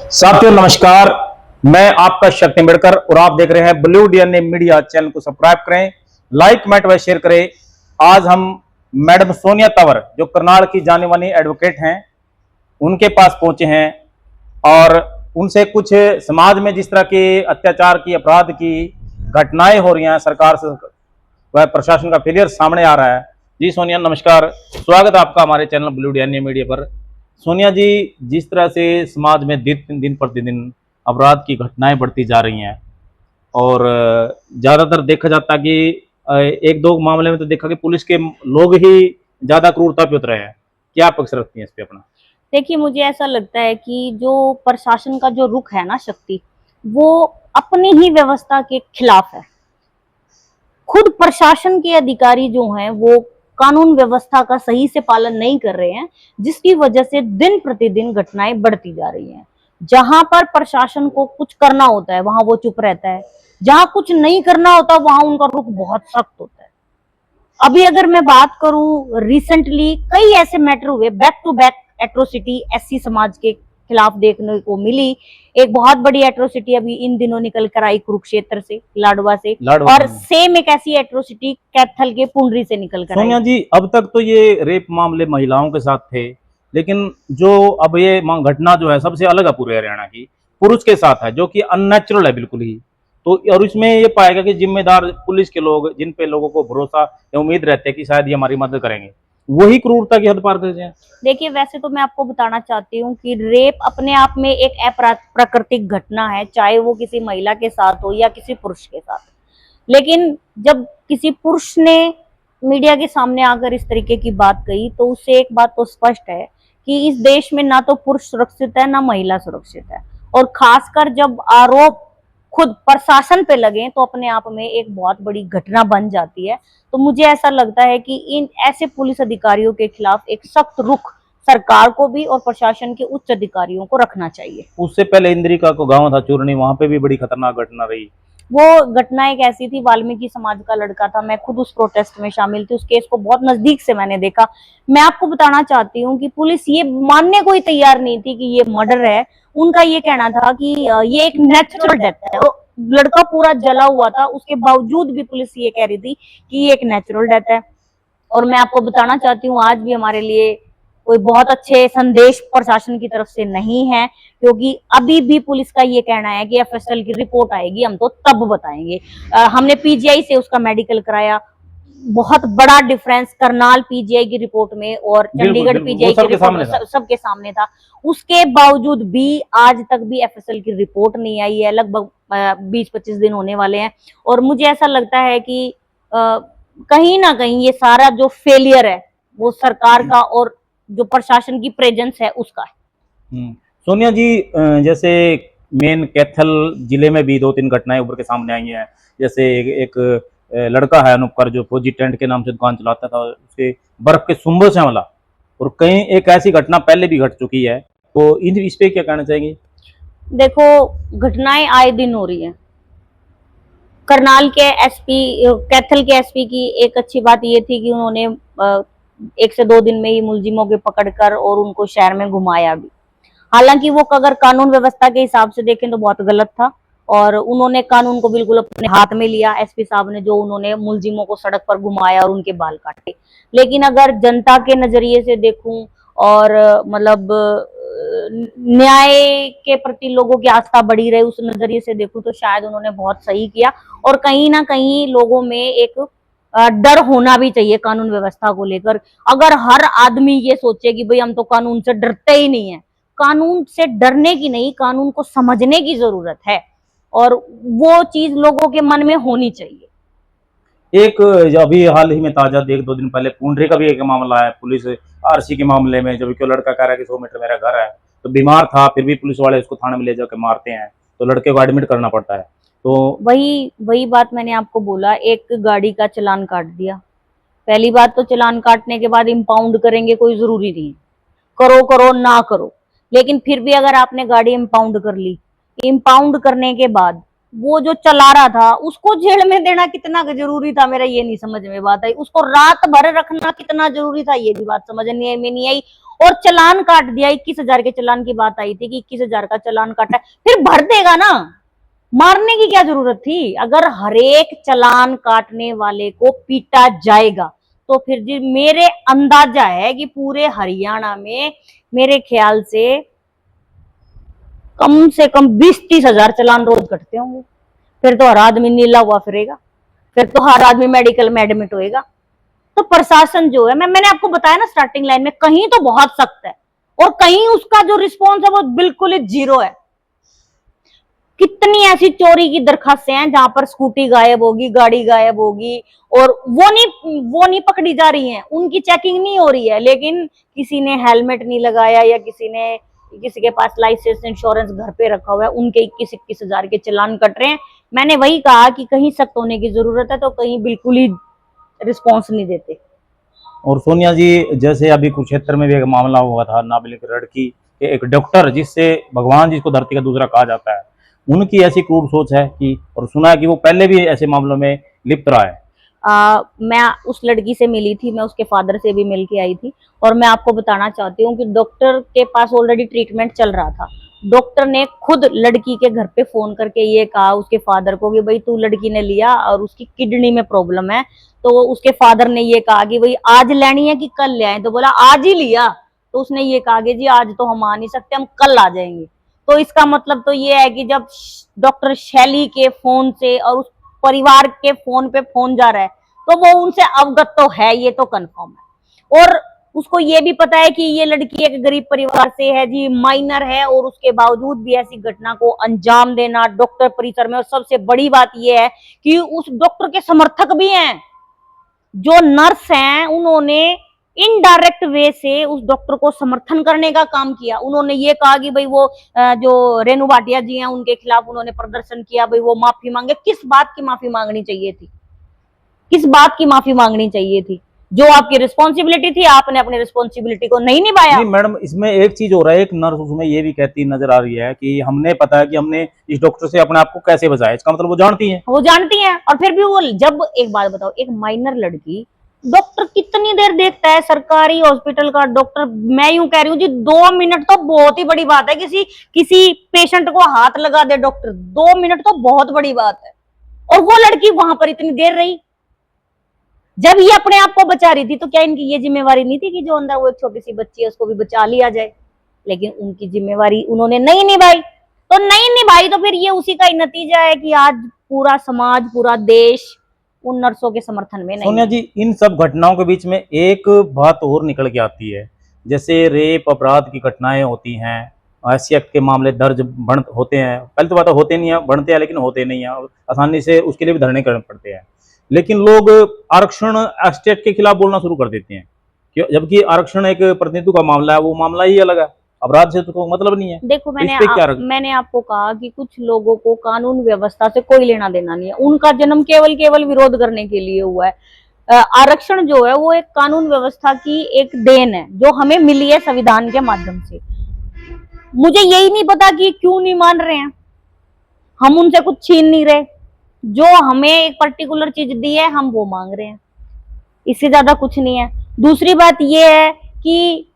साथियों नमस्कार, मैं आपका शक्ति अम्बेडकर और आप देख रहे हैं ब्लू डीएनए मीडिया। चैनल को सब्सक्राइब करें, लाइक कमेंट व शेयर करें। आज हम मैडम सोनिया तंवर जो करनाल की जानी मानी एडवोकेट हैं, उनके पास पहुंचे हैं और उनसे कुछ समाज में जिस तरह के अत्याचार की, अपराध की घटनाएं हो रही हैं, सरकार से वह प्रशासन का फेलियर सामने आ रहा है। जी सोनिया नमस्कार, स्वागत है आपका हमारे चैनल ब्लू डीएनए मीडिया पर। सोनिया जी, जिस तरह से समाज में दिन प्रतिदिन अपराध की घटनाएं बढ़ती जा रही हैं और ज़्यादातर देखा जाता है कि एक दो मामले में तो देखा कि पुलिस के लोग ही ज़्यादा क्रूरता पे उतरे हैं। क्या पक्ष रखती हैं इस पे अपना? देखिए, मुझे ऐसा लगता है कि जो प्रशासन का जो रुख है ना शक्ति, वो अपनी ही व्यवस्था के खिलाफ है। खुद प्रशासन के अधिकारी जो हैं वो कानून व्यवस्था का सही से पालन नहीं कर रहे हैं, जिसकी वजह से दिन प्रतिदिन घटनाएं बढ़ती जा रही हैं। जहां पर प्रशासन को कुछ करना होता है वहां वो चुप रहता है, जहां कुछ नहीं करना होता वहां उनका रुख बहुत सख्त होता है। अभी अगर मैं बात करूं, रिसेंटली कई ऐसे मैटर हुए, back to back atrocity SC समाज के खिलाफ देखने को मिली। एक बहुत बड़ी एट्रोसिटी अभी इन दिनों निकल कर आई कुरुक्षेत्र से, लाडवा से, और सेम एक ऐसी एट्रोसिटी कैथल के पुंडरी से निकल कर आई। सोनिया जी, अब तक तो ये रेप मामले महिलाओं के साथ थे, लेकिन जो अब ये घटना जो है सबसे अलग है पूरे हरियाणा की, पुरुष के साथ है, जो कि अननेचुरल है बिल्कुल ही। तो और इसमें ये पाएगा कि जिम्मेदार पुलिस के लोग, जिन पे लोगों को भरोसा या उम्मीद रहती है कि शायद ये हमारी मदद करेंगे, वही क्रूरता की हद पार कर जाए। देखिए, वैसे तो मैं आपको बताना चाहती हूँ कि रेप अपने आप में एक अप्राकृतिक घटना है, चाहे वो किसी महिला के साथ हो या किसी पुरुष के साथ। लेकिन जब किसी पुरुष ने मीडिया के सामने आकर इस तरीके की बात कही, तो उससे एक बात तो स्पष्ट है कि इस देश में ना तो पुरुष सुरक्षित है ना महिला सुरक्षित है। और खासकर जब आरोप खुद प्रशासन पे लगे तो अपने आप में एक बहुत बड़ी घटना बन जाती है। तो मुझे ऐसा लगता है कि इन ऐसे पुलिस अधिकारियों के खिलाफ एक सख्त रुख सरकार को भी और प्रशासन के उच्च अधिकारियों को रखना चाहिए। उससे पहले इंद्रिका को गांव था चूरनी, वहां पे भी बड़ी खतरनाक घटना रही। वो घटना एक ऐसी थी, वाल्मीकि समाज का लड़का था, मैं खुद उस प्रोटेस्ट में शामिल थी, उस केस को बहुत नजदीक से मैंने देखा। मैं आपको बताना चाहती हूँ कि पुलिस ये मानने को ही तैयार नहीं थी कि ये मर्डर है। उनका ये कहना था कि ये एक नेचुरल डेथ है। लड़का पूरा जला हुआ था, उसके बावजूद भी पुलिस ये कह रही थी कि ये एक नेचुरल डेथ है। और मैं आपको बताना चाहती हूँ, आज भी हमारे लिए कोई बहुत अच्छे संदेश प्रशासन की तरफ से नहीं है, क्योंकि अभी भी पुलिस का ये कहना है कि एफएसएल की रिपोर्ट आएगी, हम तो तब बताएंगे। हमने पीजीआई से उसका मेडिकल कराया, बहुत बड़ा डिफरेंस करनाल पीजीआई की रिपोर्ट में और चंडीगढ़ पीजीआई की रिपोर्ट सबके सामने था। उसके बावजूद भी आज तक भी एफएसएल की रिपोर्ट नहीं आई है। लगभग 20-25 दिन होने वाले हैं और मुझे ऐसा लगता है कि कहीं ना कहीं ये सारा जो फेलियर है वो सरकार का और जो प्रशासन की प्रेजेंस है उसका है। सोनिया जी, जैसे मेन कैथल जिले में भी 2-3 घटनाएं उभर के सामने आई हैं। जैसे एक लड़का है अनुपकर, जो फौजी टेंट के नाम से दुकान चलाता था, उसके बर्फ के सुंबल से हमला, और कहीं एक ऐसी घटना पहले भी घट चुकी है। तो इस पे क्या कहना चाहेंगे? देखो, घटनाएं आए दिन हो रही है। करनाल के एसपी, कैथल के एसपी की एक अच्छी बात ये थी कि उन्होंने 1 से 2 दिन में ही मुलजिमों के पकड़कर और उनको शहर में घुमाया भी। हालांकि वो अगर कानून व्यवस्था के हिसाब से देखें तो बहुत गलत था और उन्होंने कानून को बिल्कुल अपने हाथ में लिया एसपी साहब ने, जो उन्होंने मुलजिमों को सड़क पर घुमाया और उनके बाल काटे। लेकिन अगर जनता के नजरिए से देखूं और मतलब न्याय के प्रति लोगों की आस्था बढ़ी रहे उस नजरिए से देखूं तो शायद उन्होंने बहुत सही किया। और कहीं ना कहीं लोगों में एक डर होना भी चाहिए कानून व्यवस्था को लेकर। अगर हर आदमी ये सोचे कि भाई हम तो कानून से डरते ही नहीं है, कानून से डरने की नहीं, कानून को समझने की जरूरत है और वो चीज लोगों के मन में होनी चाहिए। एक अभी हाल ही में ताजा 1-2 दिन पहले पुंडरी का भी एक मामला है, पुलिस आरसी के मामले में, जब क्यों लड़का कह रहा है कि 100 मीटर मेरा घर है, तो बीमार था, फिर भी पुलिस वाले उसको थाने में ले जाकर मारते हैं, तो लड़के को एडमिट करना पड़ता है। तो वही बात मैंने आपको बोला, एक गाड़ी का चालान काट दिया। पहली बात तो चालान काटने के बाद इंपाउंड करेंगे कोई जरूरी नहीं, करो ना करो, लेकिन फिर भी अगर आपने गाड़ी इंपाउंड कर ली, इंपाउंड करने के बाद वो जो चला रहा था उसको जेल में देना कितना जरूरी था, मेरा ये नहीं समझ में बात आई। उसको रात भर रखना कितना जरूरी था, ये भी बात समझ में नहीं आई। और चालान काट दिया। 21,000 के चालान की बात आई थी कि 21,000 का चालान काटा है, फिर भर देगा ना, मारने की क्या जरूरत थी। अगर हरेक चालान काटने वाले को पीटा जाएगा तो फिर जी मेरे अंदाजा है कि पूरे हरियाणा में मेरे ख्याल से कम 20-30 हजार चालान रोज कटते होंगे। फिर तो हर आदमी नीला हुआ फिरेगा, फिर तो हर आदमी मेडिकल में एडमिट होएगा। तो प्रशासन जो है, मैंने आपको बताया ना स्टार्टिंग लाइन में, कहीं तो बहुत सख्त है और कहीं उसका जो रिस्पॉन्स है वो बिल्कुल ही जीरो है। कितनी ऐसी चोरी की दरखास्तें हैं जहां पर स्कूटी गायब होगी, गाड़ी गायब होगी और वो नहीं पकड़ी जा रही हैं, उनकी चेकिंग नहीं हो रही है, लेकिन किसी ने हेलमेट नहीं लगाया या किसी के पास लाइसेंस इंश्योरेंस घर पे रखा हुआ है, उनके 21-21 हजार के चालान कट रहे हैं। मैंने वही कहा कि कहीं सख्त होने की जरूरत है, तो कहीं बिल्कुल ही रिस्पॉन्स नहीं देते। और सोनिया जी, जैसे अभी कुरुक्षेत्र में भी एक मामला हुआ था, नाबालिग लड़की के एक डॉक्टर, जिससे भगवान जिसको धरती का दूसरा कहा जाता है, उनकी ऐसी क्रूर सोच है कि, और सुना है कि वो पहले भी ऐसे मामलों में लिप्त रहा है। मैं उस लड़की से मिली थी, मैं उसके फादर से भी मिल के आई थी और मैं आपको बताना चाहती हूँ कि डॉक्टर के पास ऑलरेडी ट्रीटमेंट चल रहा था। डॉक्टर ने खुद लड़की के घर पे फोन करके ये कहा उसके फादर को कि भाई तू लड़की ने लिया और उसकी किडनी में प्रॉब्लम है। तो उसके फादर ने ये कहा कि भाई आज लेनी है कि कल ले आए, तो बोला आज ही लिया। तो उसने ये कहा कि जी आज तो हम आ नहीं सकते, हम कल आ जाएंगे। तो इसका मतलब तो ये है कि जब डॉक्टर शैली के फोन से और उस परिवार के फोन पे फोन जा रहा है तो वो उनसे अवगत तो है, ये तो कंफर्म है। और उसको ये भी पता है कि ये लड़की एक गरीब परिवार से है जी, माइनर है, और उसके बावजूद भी ऐसी घटना को अंजाम देना डॉक्टर परिसर में। और सबसे बड़ी बात ये है कि उस डॉक्टर के समर्थक भी हैं, जो नर्स हैं, उन्होंने इनडायरेक्ट वे से उस डॉक्टर को समर्थन करने का काम किया। उन्होंने ये कहा कि भाई वो जो रेणु भाटिया जी हैं उनके खिलाफ उन्होंने प्रदर्शन किया, भाई वो माफी मांगे। किस बात की माफी मांगनी चाहिए थी, किस बात की माफी मांगनी चाहिए थी? जो आपकी रिस्पॉन्सिबिलिटी थी, आपने अपनी रिस्पॉन्सिबिलिटी को नहीं निभाया। नहीं मैडम, इसमें एक चीज हो रहा है, एक नर्स उसमें ये भी कहती नजर आ रही है कि हमने पता है कि हमने इस डॉक्टर से अपने आप को कैसे बचाया। इसका मतलब वो जानती है, वो जानती हैं। और फिर भी वो, जब एक बात बताओ, एक माइनर लड़की, डॉक्टर कितनी देर देखता है सरकारी हॉस्पिटल का डॉक्टर? मैं यूं कह रही हूँ जी, 2 मिनट तो बहुत ही बड़ी बात है। किसी पेशेंट को हाथ लगा दे डॉक्टर, 2 मिनट तो बहुत बड़ी बात है। और वो लड़की वहां पर इतनी देर रही। जब ये अपने आप को बचा रही थी तो क्या इनकी ये जिम्मेवारी नहीं थी कि जो अंदर वो एक छोटी सी बच्ची है उसको भी बचा लिया जाए? लेकिन उनकी जिम्मेवारी उन्होंने नहीं निभाई। तो नहीं निभाई तो फिर ये उसी का ही नतीजा है कि आज पूरा समाज, पूरा देश उन नर्सों के समर्थन में नहीं। सोनिया जी, इन सब घटनाओं के बीच में एक बात और निकल के आती है, जैसे रेप अपराध की घटनाएं होती हैं, ऐसी एक्ट के मामले दर्ज होते हैं। पहले तो बात होते नहीं है, बढ़ते हैं लेकिन होते नहीं है, आसानी से उसके लिए भी धरने करने पड़ते हैं। लेकिन लोग आरक्षण स्टेट के खिलाफ बोलना शुरू कर देते हैं, जबकि आरक्षण एक प्रतिनिधित्व का मामला है, वो मामला ही अलग है, अपराध से तो मतलब नहीं है। देखो, मैंने आपको कहा कि कुछ लोगों को कानून व्यवस्था से कोई लेना देना नहीं है। उनका जन्म केवल विरोध करने के लिए हुआ है। आरक्षण जो है वो एक कानून व्यवस्था की एक देन है जो हमें मिली है संविधान के माध्यम से। मुझे यही नहीं पता कि क्यों नहीं मान रहे हैं। हम उनसे कुछ छीन नहीं रहे, जो हमें एक पर्टिकुलर चीज दी है हम वो मांग रहे हैं, इससे ज्यादा कुछ नहीं है। दूसरी बात यह है कि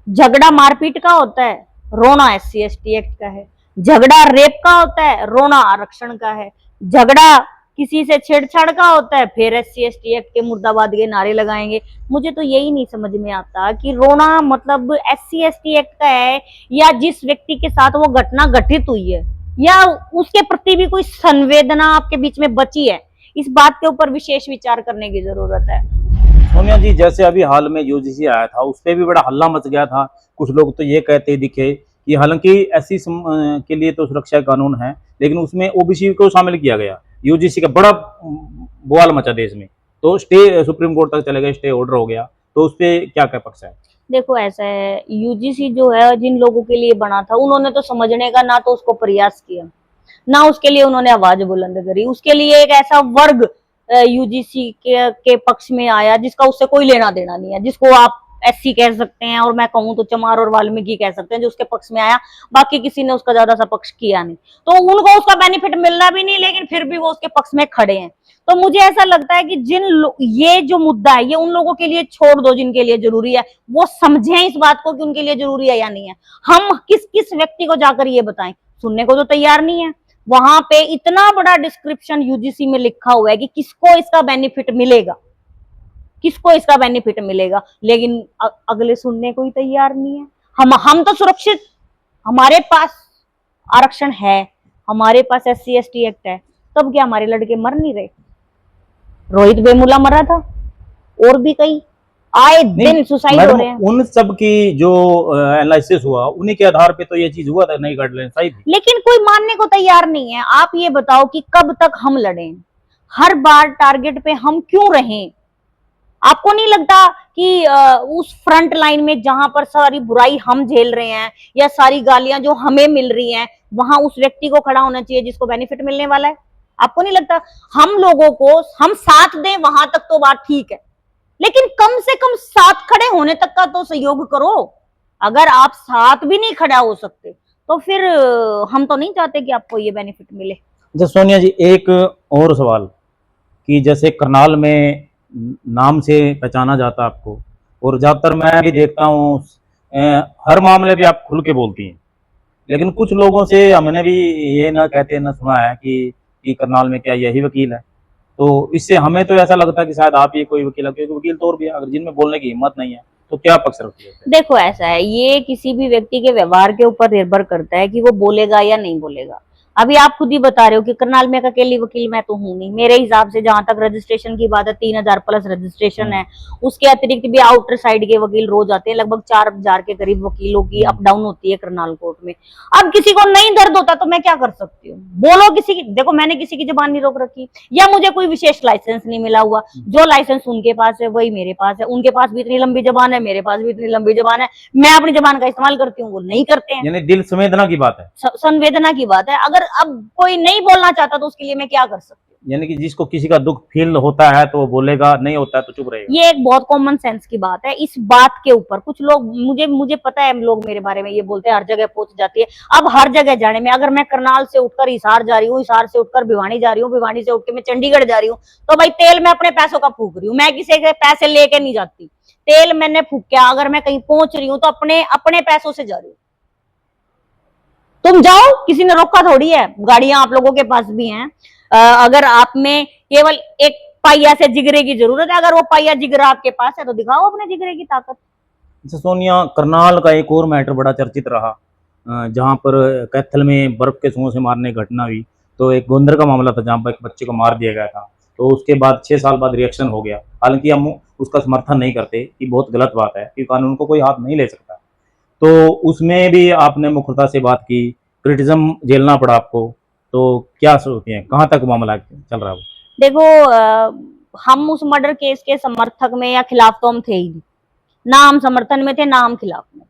झगड़ा मारपीट का होता है, रोना SC/ST एक्ट का है। झगड़ा रेप का होता है, रोना आरक्षण का है। झगड़ा किसी से छेड़छाड़ का होता है, फिर SC/ST एक्ट के मुर्दाबाद के नारे लगाएंगे। मुझे तो यही नहीं समझ में आता कि रोना मतलब SC/ST एक्ट का है या जिस व्यक्ति के साथ वो घटना घटित हुई है या उसके प्रति भी कोई संवेदना आपके बीच में बची है। इस बात के ऊपर विशेष विचार करने की जरूरत है। सोनिया जी, जैसे अभी हाल में UGC आया था, उस पर भी बड़ा हल्ला मच गया था। कुछ लोग तो ये कहते दिखे कि हालांकि SC के लिए तो सुरक्षा कानून है, लेकिन उसमें OBC को शामिल किया गया। UGC का बड़ा बवाल मचा देश में, तो स्टे सुप्रीम कोर्ट तक चले गए, स्टे ऑर्डर हो गया। तो उस पर क्या क्या पक्ष है? देखो, ऐसा है, UGC जो है जिन लोगों के लिए बना था उन्होंने तो समझने का ना तो उसको प्रयास किया, ना उसके लिए उन्होंने आवाज बुलंद करी। उसके लिए एक ऐसा वर्ग UGC के पक्ष में आया जिसका उससे कोई लेना देना नहीं है, जिसको आप SC कह सकते हैं और मैं कहूँ तो चमार और वाल्मीकि कह सकते हैं, जो उसके पक्ष में आया। बाकी किसी ने उसका ज्यादा सा पक्ष किया नहीं, तो उनको उसका बेनिफिट मिलना भी नहीं, लेकिन फिर भी वो उसके पक्ष में खड़े हैं। तो मुझे ऐसा लगता है कि ये जो मुद्दा है ये उन लोगों के लिए छोड़ दो जिनके लिए जरूरी है, वो समझें इस बात को कि उनके लिए जरूरी है या नहीं है। हम किस किस व्यक्ति को जाकर ये बताएं, सुनने को तो तैयार नहीं है। वहां पे इतना बड़ा डिस्क्रिप्शन यूजीसी में लिखा हुआ है कि किसको इसका बेनिफिट मिलेगा, किसको इसका बेनिफिट मिलेगा, लेकिन अगले सुनने को ही तैयार नहीं है। हम तो सुरक्षित, हमारे पास आरक्षण है, हमारे पास SC ST एक्ट है, तब क्या हमारे लड़के मर नहीं रहे? रोहित वेमुला मरा था, और भी कई आए दिन सुसाइड हो रहे हैं। उन सब की जो एनालिसिस हुआ उन्हीं के आधार पे तो ये चीज हुआ था, नई गाइडलाइन सही थी। लेकिन कोई मानने को तैयार नहीं है। आप ये बताओ कि कब तक हम लड़ें, हर बार टारगेट पे हम क्यों रहें? आपको नहीं लगता कि उस फ्रंट लाइन में जहां पर सारी बुराई हम झेल रहे हैं या सारी गालियां जो हमें मिल रही हैं, वहां उस व्यक्ति को खड़ा होना चाहिए जिसको बेनिफिट मिलने वाला है? आपको नहीं लगता? हम लोगों को हम साथ दें वहां तक तो बात ठीक है, लेकिन कम से कम साथ खड़े होने तक का तो सहयोग करो। अगर आप साथ भी नहीं खड़ा हो सकते तो फिर हम तो नहीं चाहते कि आपको ये बेनिफिट मिले। अच्छा सोनिया जी, एक और सवाल कि जैसे करनाल में नाम से पहचाना जाता आपको, और ज्यादातर मैं भी देखता हूँ हर मामले पे आप खुल के बोलती हैं, लेकिन कुछ लोगों से हमने भी ये ना कहते ना सुना है कि करनाल में क्या यही वकील है। तो इससे हमें तो ऐसा लगता है कि शायद आप ही कोई वकील है, क्योंकि वकील तो और भी है, अगर जिनमें बोलने की हिम्मत नहीं है तो क्या पक्ष रखती है? देखो ऐसा है, ये किसी भी व्यक्ति के व्यवहार के ऊपर निर्भर करता है कि वो बोलेगा या नहीं बोलेगा। अभी आप खुद ही बता रहे हो कि करनाल में अकेली वकील मैं तो हूं नहीं। मेरे हिसाब से जहां तक रजिस्ट्रेशन की बात है 3000 प्लस रजिस्ट्रेशन है। उसके अतिरिक्त भी आउटर साइड के वकील रोज आते हैं, लगभग 4000 के करीब वकीलों की अप डाउन होती है करनाल कोर्ट में। अब किसी को नहीं दर्द होता तो मैं क्या कर सकती हूँ? बोलो किसी की, देखो मैंने किसी की जुबान नहीं रोक रखी, या मुझे कोई विशेष लाइसेंस नहीं मिला हुआ। जो लाइसेंस उनके पास है वही मेरे पास है। उनके पास भी इतनी लंबी जबान है, मेरे पास भी इतनी लंबी जबान है। मैं अपनी जबान का इस्तेमाल करती हूँ, वो नहीं करते हैं। यानी दिल संवेदना की बात है, संवेदना की बात है। अगर अब कोई नहीं बोलना चाहता तो उसके लिए मैं क्या कर सकती हूँ? यानी कि जिसको किसी का दुख फील होता है तो वो बोलेगा, नहीं होता है तो चुप रहेगा। ये एक बहुत कॉमन सेंस की बात है। इस बात के ऊपर कुछ लोग, मुझे पता है, लोग मेरे बारे में ये बोलते हैं हर जगह पहुंच जाती है। अब हर जगह जाने में, अगर मैं करनाल से उठकर हिसार जा रही हूँ, हिसार से उठकर भिवानी जा रही हूँ, भिवानी से उठकर मैं चंडीगढ़ जा रही हूँ, तो भाई तेल मैं अपने पैसों का फूक रही हूँ, मैं किसी के पैसे लेके नहीं जाती। तेल मैंने फूका, अगर मैं कहीं पहुंच रही हूँ तो अपने पैसों से जा रही हूँ। तुम जाओ, किसी ने रोका थोड़ी है। गाड़ियां आप लोगों के पास भी हैं। अगर आप में केवल एक पाइया से जिगरे की जरूरत है, अगर वो पाइया जिगरा आपके पास है तो दिखाओ अपने जिगरे की ताकत। अच्छा सोनिया, करनाल का एक और मैटर बड़ा चर्चित रहा, जहां पर कैथल में बर्फ के सुओं से मारने की घटना हुई। तो एक गोंदर का मामला था जहां पर एक बच्चे को मार दिया गया था। तो उसके बाद 6 साल बाद रिएक्शन हो गया। हालांकि हम उसका समर्थन नहीं करते कि बहुत गलत बात है कि कानून को कोई हाथ नहीं ले सकता। तो उसमें भी आपने मुखरता से बात की, क्रिटिज्म झेलना पड़ा आपको। तो क्या सोचते हैं, कहाँ तक मामला चल रहा है? देखो हम उस मर्डर केस के समर्थक में या खिलाफ तो हम थे ही नहीं। ना हम समर्थन में थे, ना हम खिलाफ में थे।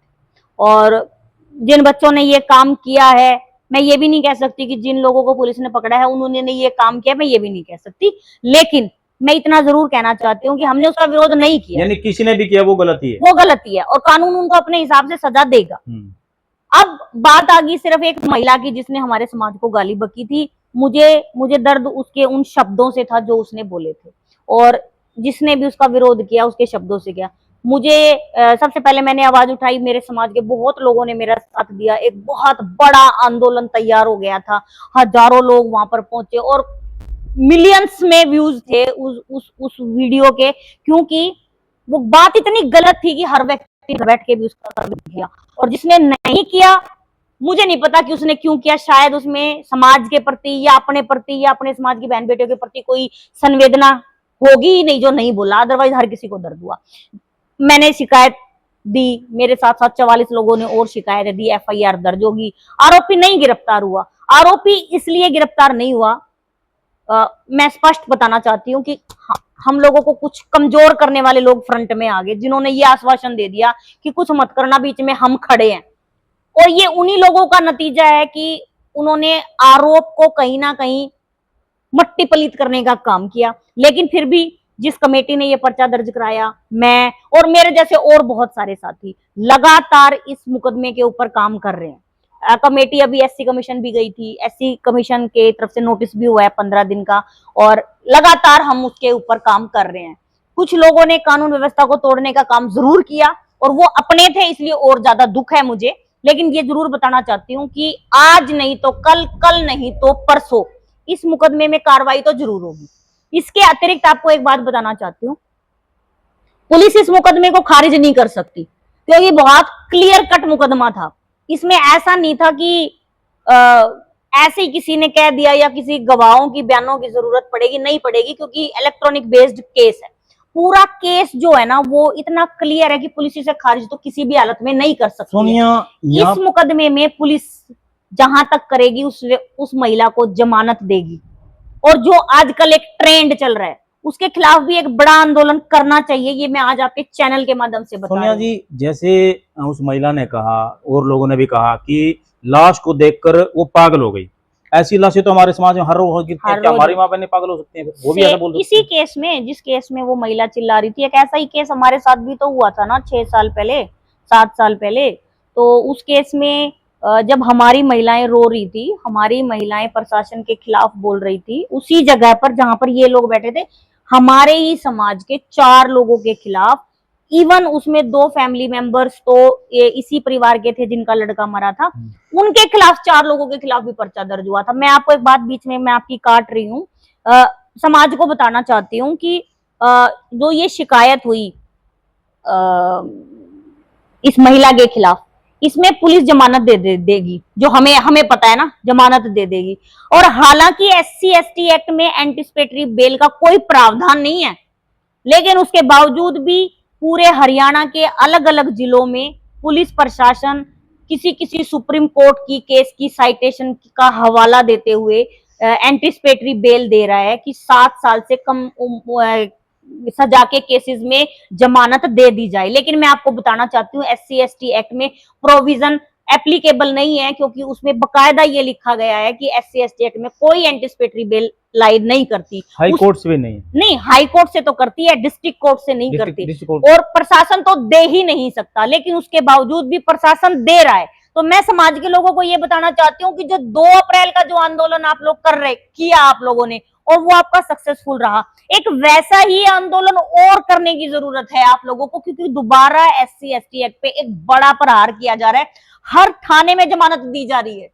और जिन बच्चों ने ये काम किया है, मैं ये भी नहीं कह सकती कि जिन लोगों को पुलिस ने पकड़ा है उन्होंने ये काम किया, मैं ये भी नहीं कह सकती। लेकिन मैं इतना जरूर कहना चाहती हूँ कि हमने उसका विरोध नहीं किया। यानी किसी ने भी किया वो गलती है, वो गलती है और कानून उनको अपने हिसाब से सजा देगा। अब बात आ गई सिर्फ एक महिला की जिसने हमारे समाज को गाली बकी थी। मुझे दर्द उसके उन शब्दों से था जो उसने बोले थे, और जिसने भी उसका विरोध किया उसके शब्दों से किया। मुझे सबसे पहले मैंने आवाज उठाई, मेरे समाज के बहुत लोगों ने मेरा साथ दिया। एक बहुत बड़ा आंदोलन तैयार हो गया था, हजारों लोग वहां पर पहुंचे और मिलियंस में व्यूज थे उस वीडियो के, क्योंकि वो बात इतनी गलत थी कि हर व्यक्ति बैठ के भी उसका किया। और जिसने नहीं किया, मुझे नहीं पता कि उसने क्यों किया। शायद उसमें समाज के प्रति या अपने प्रति या अपने समाज की बहन बेटियों के प्रति कोई संवेदना होगी ही नहीं जो नहीं बोला, अदरवाइज हर किसी को दर्द हुआ। मैंने शिकायत दी, मेरे साथ साथ 44 लोगों ने और शिकायत दी, FIR दर्ज होगी। आरोपी नहीं गिरफ्तार हुआ। आरोपी इसलिए गिरफ्तार नहीं हुआ, मैं स्पष्ट बताना चाहती हूँ कि हम लोगों को कुछ कमजोर करने वाले लोग फ्रंट में आ गए, जिन्होंने ये आश्वासन दे दिया कि कुछ मत करना, बीच में हम खड़े हैं। और ये उन्हीं लोगों का नतीजा है कि उन्होंने आरोप को कहीं ना कहीं मट्टी पलीत करने का काम किया। लेकिन फिर भी जिस कमेटी ने ये पर्चा दर्ज कराया, मैं और मेरे जैसे और बहुत सारे साथी लगातार इस मुकदमे के ऊपर काम कर रहे हैं। कमेटी अभी एससी कमीशन भी गई थी, एससी कमीशन के तरफ से नोटिस भी हुआ है 15 दिन का, और लगातार हम उसके ऊपर काम कर रहे हैं। कुछ लोगों ने कानून व्यवस्था को तोड़ने का काम जरूर किया और वो अपने थे, इसलिए और ज्यादा दुख है मुझे। लेकिन ये जरूर बताना चाहती हूँ कि आज नहीं तो कल, कल नहीं तो परसों इस मुकदमे में कार्रवाई तो जरूर होगी। इसके अतिरिक्त आपको एक बात बताना चाहती हूँ, पुलिस इस मुकदमे को खारिज नहीं कर सकती क्योंकि बहुत क्लियर कट मुकदमा था। इसमें ऐसा नहीं था कि ऐसे ही किसी ने कह दिया या किसी गवाहों की बयानों की जरूरत पड़ेगी, नहीं पड़ेगी, क्योंकि इलेक्ट्रॉनिक बेस्ड केस है। पूरा केस जो है ना वो इतना क्लियर है कि पुलिस इसे खारिज तो किसी भी हालत में नहीं कर सकती। सोनिया, इस मुकदमे में पुलिस जहां तक करेगी उस महिला को जमानत देगी, और जो आजकल एक ट्रेंड चल रहा है उसके खिलाफ भी एक बड़ा आंदोलन करना चाहिए। ये मैं आज आपके चैनल के माध्यम से बता सोनिया रही हूँ। जी, जैसे उस महिला ने कहा और लोगों ने भी कहा कि लाश को देखकर वो पागल हो गई, ऐसी लाशें तो हमारे समाज में हर रोज गिरती हैं। हर क्या रोज। हमारी माँ बहनें पागल हो सकती हैं? वो भी ऐसा बोल सकती इसी हैं? केस में, जिस केस में वो महिला चिल्ला रही थी, एक ऐसा ही केस हमारे साथ भी तो हुआ था ना 6 साल पहले, 7 साल पहले। तो उस केस में जब हमारी महिलाएं रो रही थी, हमारी महिलाएं प्रशासन के खिलाफ बोल रही थी, उसी जगह पर जहां पर ये लोग बैठे थे, हमारे ही समाज के 4 लोगों के खिलाफ, इवन उसमें 2 फैमिली मेंबर्स तो ये इसी परिवार के थे जिनका लड़का मरा था, उनके खिलाफ 4 लोगों के खिलाफ भी पर्चा दर्ज हुआ था। मैं आपको एक बात बीच में मैं आपकी काट रही हूँ, समाज को बताना चाहती हूँ कि जो ये शिकायत हुई इस महिला के खिलाफ, इसमें पुलिस जमानत देगी, जो हमें पता है ना, जमानत दे देगी। और हालांकि एससी एसटी एक्ट में एंटिसिपेटरी बेल का कोई प्रावधान नहीं है, लेकिन उसके बावजूद भी पूरे हरियाणा के अलग अलग जिलों में पुलिस प्रशासन किसी किसी सुप्रीम कोर्ट की केस की साइटेशन का हवाला देते हुए एंटिसिपेटरी बेल दे रहा है कि 7 साल से कम सजा के केसेस में जमानत दे दी जाए। लेकिन मैं आपको बताना चाहती हूँ एससी एसटी एक्ट में प्रोविजन एप्लीकेबल नहीं है, क्योंकि उसमें बकायदा ये लिखा गया है कि एससी एसटी एक्ट में कोई एंटिसिपेटरी बेल लाइव नहीं करती। हाई कोर्ट से भी नहीं हाई कोर्ट से तो करती है, डिस्ट्रिक्ट कोर्ट से नहीं करती, और प्रशासन तो दे ही नहीं सकता, लेकिन उसके बावजूद भी प्रशासन दे रहा है। तो मैं समाज के लोगों को ये बताना चाहती हूँ कि जो 2 अप्रैल का जो आंदोलन आप लोग कर रहे किया आप लोगों ने, और वो आपका सक्सेसफुल रहा, एक वैसा ही आंदोलन और करने की जरूरत है आप लोगों को, क्योंकि दोबारा एससी एसटी एक्ट पे एक बड़ा प्रहार किया जा रहा है। हर थाने में जमानत दी जा रही है,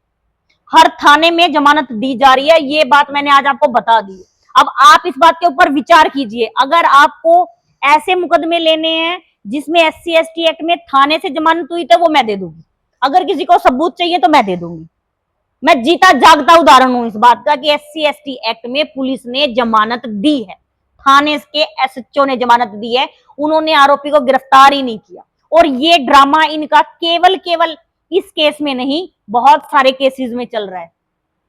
हर थाने में जमानत दी जा रही है, ये बात मैंने आज आपको बता दी। अब आप इस बात के ऊपर विचार कीजिए। अगर आपको ऐसे मुकदमे लेने हैं जिसमें एससी एसटी एक्ट में थाने से जमानत हुई तो वो मैं दे दूंगी, अगर किसी को सबूत चाहिए तो मैं दे दूंगी। मैं जीता जागता उदाहरण हूं इस बात का कि एससी एसटी एक्ट में पुलिस ने जमानत दी है, थाने के एसएचओ ने जमानत दी है, उन्होंने आरोपी को गिरफ्तार ही नहीं किया। और ये ड्रामा इनका केवल इस केस में नहीं, बहुत सारे केसेस में चल रहा है।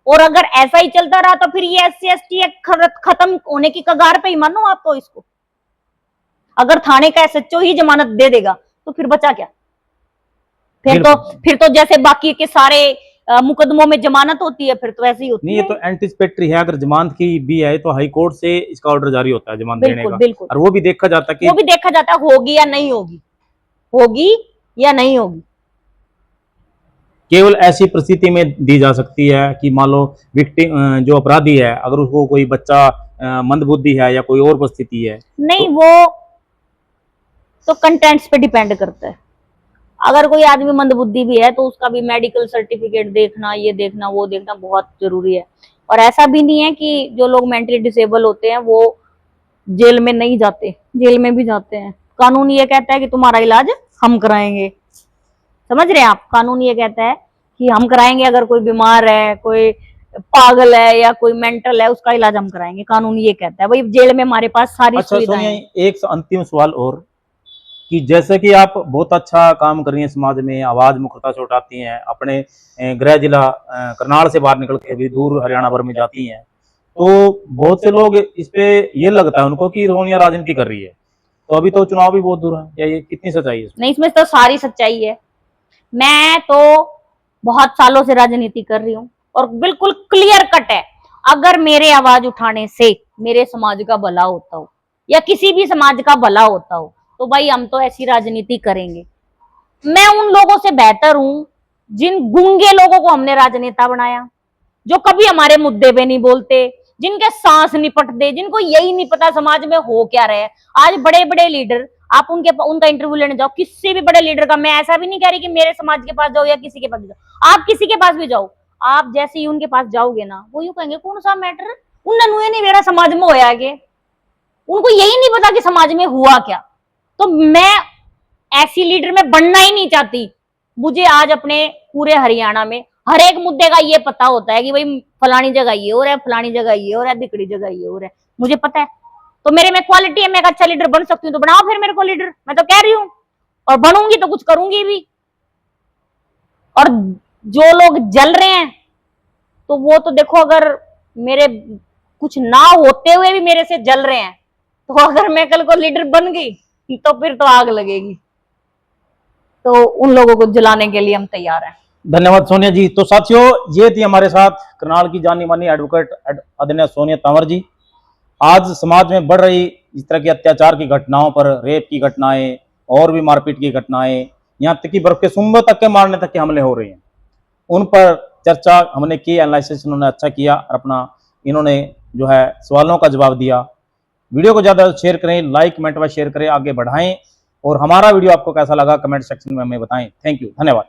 और अगर ऐसा ही चलता रहा तो फिर ये एससी एसटी एक्ट खत्म होने की कगार पे ही मानो आप तो इसको। अगर थाने का एसएचओ ही जमानत दे देगा तो फिर बचा क्या? फिर तो जैसे बाकी के सारे मुकदमों में जमानत होती है, फिर तो ऐसे ही होती नहीं, है। ये तो एंटिसिपेटरी है। अगर जमानत की भी है तो हाई कोर्ट से इसका ऑर्डर जारी होता है जमानत देने का, बिल्कुल। और वो भी देखा जाता है कि होगी या नहीं होगी, होगी या नहीं होगी। केवल ऐसी परिस्थिति में दी जा सकती है कि मान लो विक्टिम जो अपराधी है, अगर उसको कोई बच्चा मंदबुद्धि है या कोई और परिस्थिति है, नहीं वो तो कंटेंट्स पे डिपेंड करता है। अगर कोई आदमी मंदबुद्धि भी है तो उसका भी मेडिकल सर्टिफिकेट देखना, ये देखना, वो देखना बहुत जरूरी है। और ऐसा भी नहीं है कि जो लोग मेंटली डिसेबल होते हैं वो जेल में नहीं जाते, जेल में भी जाते हैं। कानून ये कहता है कि तुम्हारा इलाज हम कराएंगे, समझ रहे हैं आप? कानून ये कहता है कि हम कराएंगे, अगर कोई बीमार है, कोई पागल है या कोई मेंटल है, उसका इलाज हम कराएंगे, कानून ये कहता है। भाई जेल में हमारे पास सारी सुविधाएं हैं। एक अंतिम सवाल और, कि जैसे कि आप बहुत अच्छा काम कर रही हैं समाज में, आवाज मुखरता से उठाती हैं, अपने गृह जिला करनाल से बाहर निकल के भी दूर हरियाणा भर में जाती हैं, तो बहुत से लोग इस पे ये लगता है उनको कि सोनिया राजनीति कर रही है, तो अभी तो चुनाव भी बहुत दूर है, या ये कितनी सच्चाई है? नहीं, इसमें तो सारी सच्चाई है। मैं तो बहुत सालों से राजनीति कर रही हूँ और बिल्कुल क्लियर कट है, अगर मेरे आवाज उठाने से मेरे समाज का भला होता हो या किसी भी समाज का भला होता हो तो भाई हम तो ऐसी राजनीति करेंगे। मैं उन लोगों से बेहतर हूं जिन गूंगे लोगों को हमने राजनेता बनाया, जो कभी हमारे मुद्दे पे नहीं बोलते, जिनके सांस नहीं पटते, जिनको यही नहीं पता समाज में हो क्या रहा है। आज बड़े बड़े लीडर, आप उनका इंटरव्यू लेने जाओ, किसी भी बड़े लीडर का, मैं ऐसा भी नहीं कह रही कि मेरे समाज के पास जाओ या किसी के पास भी जाओ, आप किसी के पास भी जाओ, आप जैसे ही उनके पास जाओगे ना, वो यूं कहेंगे कौन सा मैटर, उन नहीं मेरा समाज में होया आगे। उनको यही नहीं पता कि समाज में हुआ क्या। तो मैं ऐसी लीडर में बनना ही नहीं चाहती। मुझे आज अपने पूरे हरियाणा में हर एक मुद्दे का ये पता होता है कि भाई फलानी जगह ये हो रहा है, फलानी जगह ये हो रहा है, दिकड़ी जगह ये हो रहा है, मुझे पता है। तो मेरे में क्वालिटी है, मैं एक अच्छा लीडर बन सकती हूँ, तो बनाओ फिर मेरे को लीडर, मैं तो कह रही हूँ, और बनूंगी तो कुछ करूंगी भी। और जो लोग जल रहे हैं, तो वो तो देखो, अगर मेरे कुछ ना होते हुए भी मेरे से जल रहे हैं, तो अगर मैं कल को लीडर बन गई तो फिर तो आग लगेगी। तो उन लोगों को जलाने के लिए हम तैयार हैं। धन्यवाद सोनिया जी। तो साथियों, ये थी हमारे साथ करनाल की जानी मानी एडवोकेट आदरणीय सोनिया तंवर जी। आज समाज में बढ़ रही इस तरह की अत्याचार की घटनाओं पर, रेप की घटनाएं और भी मारपीट की घटनाएं, यहाँ तक कि बर्फ के सुंबों तक के मारने तक के हमले हो रहे हैं, उन पर चर्चा हमने की, एनालिसिस उन्होंने अच्छा किया और अपना इन्होंने जो है सवालों का जवाब दिया। वीडियो को ज़्यादा शेयर करें, लाइक कमेंट व शेयर करें, आगे बढ़ाएं, और हमारा वीडियो आपको कैसा लगा कमेंट सेक्शन में हमें बताएं। थैंक यू, धन्यवाद।